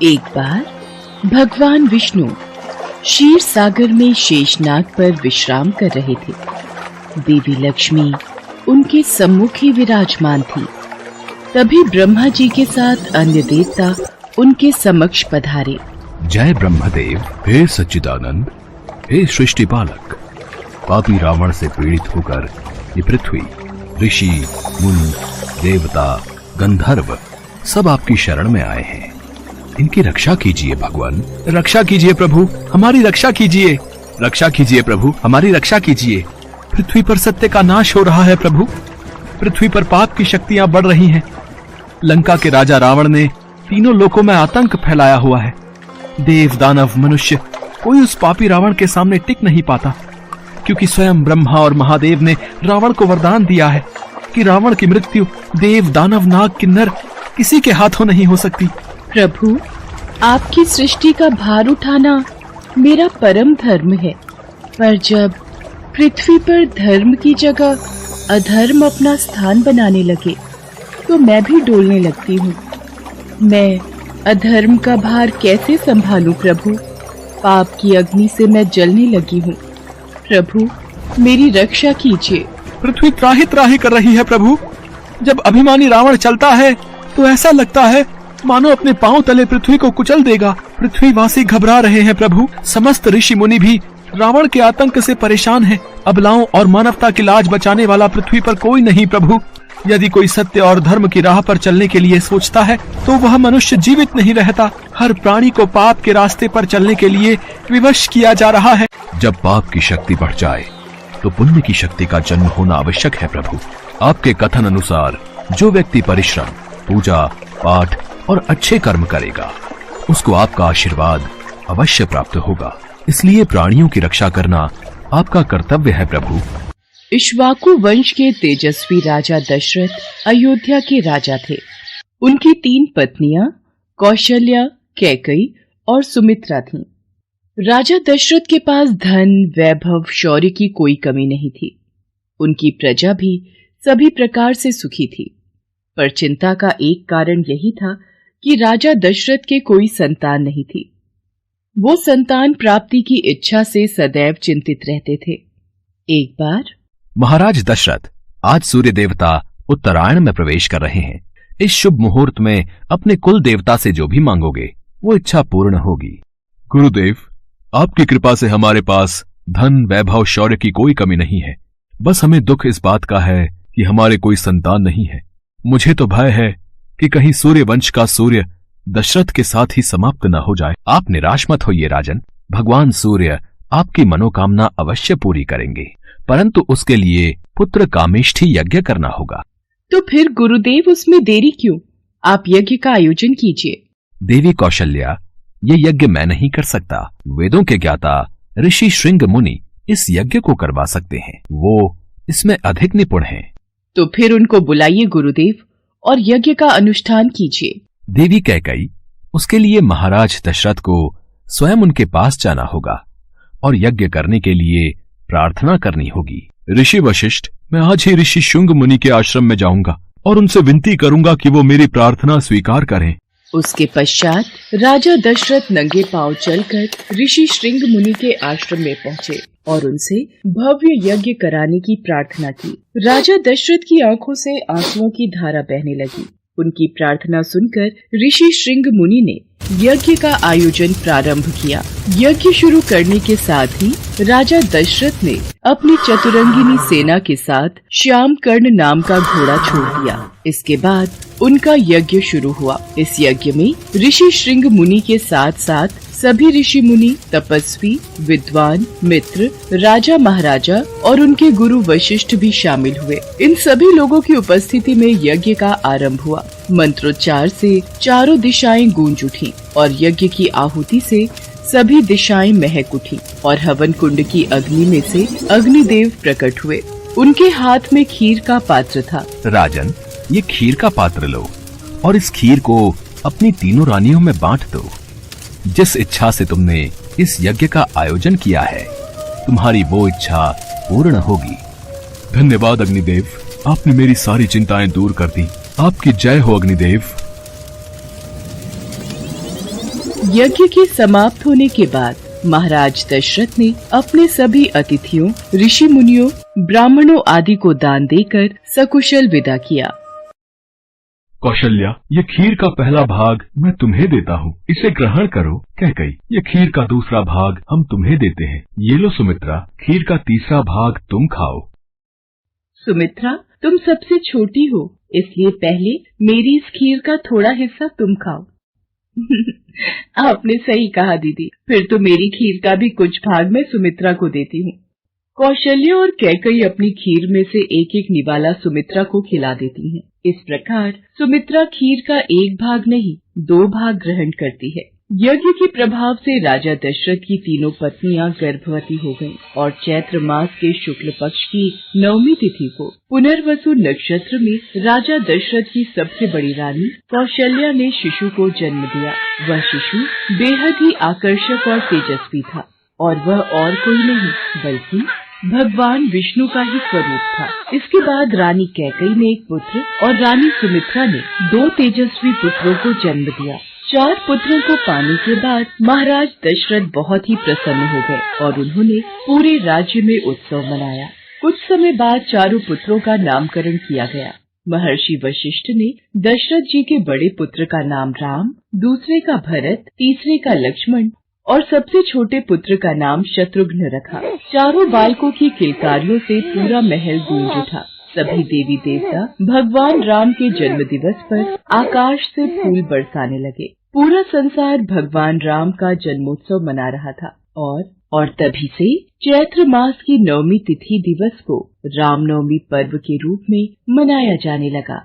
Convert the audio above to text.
एक बार भगवान विष्णु क्षीर सागर में शेषनाग पर विश्राम कर रहे थे। देवी लक्ष्मी उनके सम्मुख ही विराजमान थी। तभी ब्रह्मा जी के साथ अन्य देवता उनके समक्ष पधारे। जय ब्रह्मदेव, हे सच्चिदानंद, हे सृष्टि पालक। पापी रावण से पीड़ित होकर ये पृथ्वी, ऋषि, मुनि, देवता, गंधर्व सब आपकी शरण में आए हैं। इनकी रक्षा कीजिए भगवान। रक्षा कीजिए प्रभु, हमारी रक्षा कीजिए। रक्षा कीजिए प्रभु, हमारी रक्षा कीजिए। पृथ्वी पर सत्य का नाश हो रहा है प्रभु। पृथ्वी पर पाप की शक्तियां बढ़ रही हैं। लंका के राजा रावण ने तीनों लोकों में आतंक फैलाया हुआ है। देव, दानव, मनुष्य कोई उस पापी रावण के सामने टिक नहीं पाता, क्योंकि स्वयं ब्रह्मा और महादेव ने रावण को वरदान दिया है कि रावण की मृत्यु देव, दानव, नाग, किन्नर किसी के हाथों नहीं हो सकती। प्रभु, आपकी सृष्टि का भार उठाना मेरा परम धर्म है, पर जब पृथ्वी पर धर्म की जगह अधर्म अपना स्थान बनाने लगे तो मैं भी डोलने लगती हूँ। मैं अधर्म का भार कैसे संभालूं प्रभु? पाप की अग्नि से मैं जलने लगी हूँ। प्रभु, मेरी रक्षा कीजिए। पृथ्वी त्राहि त्राहि कर रही है प्रभु। जब अभिमानी रावण चलता है तो ऐसा लगता है मानो अपने पांव तले पृथ्वी को कुचल देगा। पृथ्वीवासी घबरा रहे हैं प्रभु। समस्त ऋषि मुनि भी रावण के आतंक से परेशान हैं। अबलाओं और मानवता की लाज बचाने वाला पृथ्वी पर कोई नहीं प्रभु। यदि कोई सत्य और धर्म की राह पर चलने के लिए सोचता है तो वह मनुष्य जीवित नहीं रहता। हर प्राणी को पाप के रास्ते पर चलने के लिए विवश किया जा रहा है। जब पाप की शक्ति बढ़ जाए तो पुण्य की शक्ति का जन्म होना आवश्यक है प्रभु। आपके कथन अनुसार जो व्यक्ति परिश्रम, पूजा, पाठ और अच्छे कर्म करेगा उसको आपका आशीर्वाद अवश्य प्राप्त होगा। इसलिए प्राणियों की रक्षा करना आपका कर्तव्य है प्रभु। इक्ष्वाकु वंश के तेजस्वी राजा दशरथ अयोध्या के राजा थे। उनकी 3 पत्नियां कौशल्या, कैकेयी और सुमित्रा थीं। राजा दशरथ के पास धन, वैभव, शौर्य की कोई कमी नहीं थी। उनकी प्रजा भी सभी प्रकार से सुखी थी, पर चिंता का एक कारण यही था कि राजा दशरथ के कोई संतान नहीं थी। वो संतान प्राप्ति की इच्छा से सदैव चिंतित रहते थे। एक बार, महाराज दशरथ, आज सूर्य देवता उत्तरायण में प्रवेश कर रहे हैं। इस शुभ मुहूर्त में अपने कुल देवता से जो भी मांगोगे वो इच्छा पूर्ण होगी। गुरुदेव, आपकी कृपा से हमारे पास धन, वैभव, शौर्य की कोई कमी नहीं है। बस हमें दुख इस बात का है कि हमारे कोई संतान नहीं है। मुझे तो भय है कि कहीं सूर्य वंश का सूर्य दशरथ के साथ ही समाप्त न हो जाए। आप निराश मत होइए राजन। भगवान सूर्य आपकी मनोकामना अवश्य पूरी करेंगे, परंतु उसके लिए पुत्र कामेष्ठी यज्ञ करना होगा। तो फिर गुरुदेव, उसमें देरी क्यों? आप यज्ञ का आयोजन कीजिए। देवी कौशल्या, ये यज्ञ मैं नहीं कर सकता। वेदों के ज्ञाता ऋषि श्रृंग मुनि इस यज्ञ को करवा सकते हैं। वो इसमें अधिक निपुण हैं। तो फिर उनको बुलाइए गुरुदेव और यज्ञ का अनुष्ठान कीजिए। देवी कैकेयी, उसके लिए महाराज दशरथ को स्वयं उनके पास जाना होगा और यज्ञ करने के लिए प्रार्थना करनी होगी। ऋषि वशिष्ठ, मैं आज ही ऋषि शुंग मुनि के आश्रम में जाऊंगा और उनसे विनती करूंगा कि वो मेरी प्रार्थना स्वीकार करें। उसके पश्चात राजा दशरथ नंगे पांव चलकर ऋषि श्रृंग मुनि के आश्रम में पहुँचे और उनसे भव्य यज्ञ कराने की प्रार्थना की। राजा दशरथ की आंखों से आंसुओं की धारा बहने लगी। उनकी प्रार्थना सुनकर ऋषि श्रृंग मुनि ने यज्ञ का आयोजन प्रारंभ किया। यज्ञ शुरू करने के साथ ही राजा दशरथ ने अपनी चतुरंगिनी सेना के साथ श्याम कर्ण नाम का घोड़ा छोड़ दिया। इसके बाद उनका यज्ञ शुरू हुआ। इस यज्ञ में ऋषि श्रृंग मुनि के साथ साथ सभी ऋषि मुनि, तपस्वी, विद्वान, मित्र, राजा महाराजा और उनके गुरु वशिष्ठ भी शामिल हुए। इन सभी लोगों की उपस्थिति में यज्ञ का आरंभ हुआ। मंत्रोच्चार से चारों दिशाएं गूंज उठी और यज्ञ की आहुति से सभी दिशाएं महक उठी और हवन कुंड की अग्नि में से अग्निदेव प्रकट हुए। उनके हाथ में खीर का पात्र था। राजन, ये खीर का पात्र लो और इस खीर को अपनी तीनों रानियों में बांट दो। जिस इच्छा से तुमने इस यज्ञ का आयोजन किया है, तुम्हारी वो इच्छा पूर्ण होगी। धन्यवाद अग्निदेव, आपने मेरी सारी चिंताएं दूर कर दी। आपकी जय हो अग्निदेव। यज्ञ के समाप्त होने के बाद महाराज दशरथ ने अपने सभी अतिथियों, ऋषि मुनियों, ब्राह्मणों आदि को दान देकर सकुशल विदा किया। कौशल्या, ये खीर का पहला भाग मैं तुम्हें देता हूँ, इसे ग्रहण करो। कैकई, ये खीर का दूसरा भाग हम तुम्हें देते हैं। ये लो सुमित्रा, खीर का तीसरा भाग तुम खाओ। सुमित्रा, तुम सबसे छोटी हो, इसलिए पहले मेरी इस खीर का थोड़ा हिस्सा तुम खाओ। आपने सही कहा दीदी, फिर तो मेरी खीर का भी कुछ भाग मैं सुमित्रा को देती हूँ। कौशल्य और कैकई अपनी खीर में से एक एक निवाला सुमित्रा को खिला देती हैं। इस प्रकार सुमित्रा खीर का एक भाग नहीं, 2 भाग ग्रहण करती है। यज्ञ के प्रभाव से राजा दशरथ की तीनों पत्नियां गर्भवती हो गईं और चैत्र मास के शुक्ल पक्ष की 9वीं तिथि को पुनर्वसु नक्षत्र में राजा दशरथ की सबसे बड़ी रानी कौशल्या ने शिशु को जन्म दिया। वह शिशु बेहद ही आकर्षक और तेजस्वी था और वह और कोई नहीं बल्कि भगवान विष्णु का ही स्वरूप था। इसके बाद रानी कैकई ने एक पुत्र और रानी सुमित्रा ने 2 तेजस्वी पुत्रों को जन्म दिया। 4 पुत्रों को पाने के बाद महाराज दशरथ बहुत ही प्रसन्न हो गए और उन्होंने पूरे राज्य में उत्सव मनाया। कुछ समय बाद चारों पुत्रों का नामकरण किया गया। महर्षि वशिष्ठ ने दशरथ जी के बड़े पुत्र का नाम राम, दूसरे का भरत, तीसरे का लक्ष्मण और सबसे छोटे पुत्र का नाम शत्रुघ्न रखा। चारों बालकों की किलकारियों से पूरा महल गूंज उठा। सभी देवी देवता भगवान राम के जन्म दिवस पर आकाश से फूल बरसाने लगे। पूरा संसार भगवान राम का जन्मोत्सव मना रहा था और तभी से चैत्र मास की 9वीं तिथि दिवस को रामनवमी पर्व के रूप में मनाया जाने लगा।